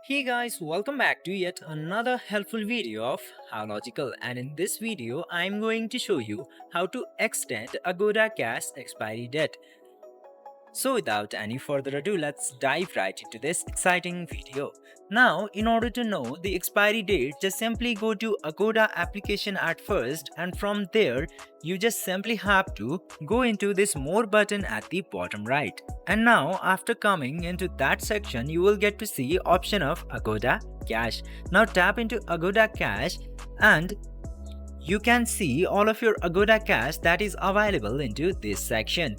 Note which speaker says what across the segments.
Speaker 1: Hey guys, welcome back to yet another helpful video of How Logical, and in this video I'm going to show you how to extend Agoda Cash expiry date. So without any further ado, let's dive right into this exciting video. Now, in order to know the expiry date, just simply go to Agoda application at first, and from there, you just simply have to go into this more button at the bottom right. And now, after coming into that section, you will get to see option of Agoda Cash. Now tap into Agoda Cash and you can see all of your Agoda Cash that is available into this section.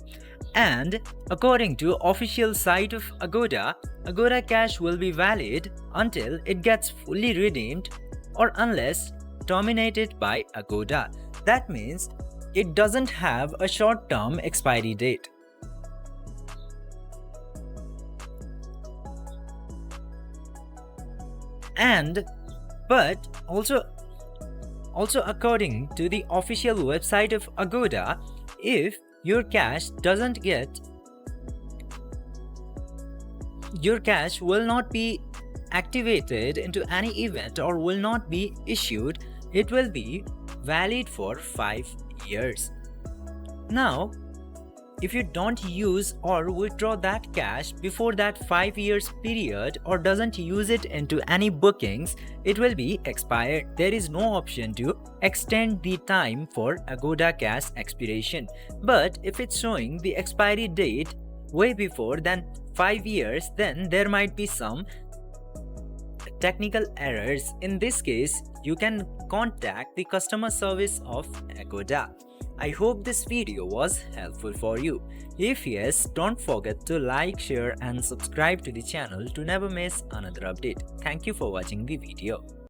Speaker 1: And according to official site of Agoda, Agoda Cash will be valid until it gets fully redeemed or unless terminated by Agoda. That means it doesn't have a short-term expiry date. But also according to the official website of Agoda, if your cash will not be activated into any event or will not be issued, it will be valid for 5 years. Now, if you don't use or withdraw that cash before that 5 years period or doesn't use it into any bookings, it will be expired. There is no option to extend the time for Agoda Cash expiration. But if it's showing the expiry date way before than 5 years, then there might be some technical errors. In this case, you can contact the customer service of Agoda. I hope this video was helpful for you. If yes, don't forget to like, share and subscribe to the channel to never miss another update. Thank you for watching the video.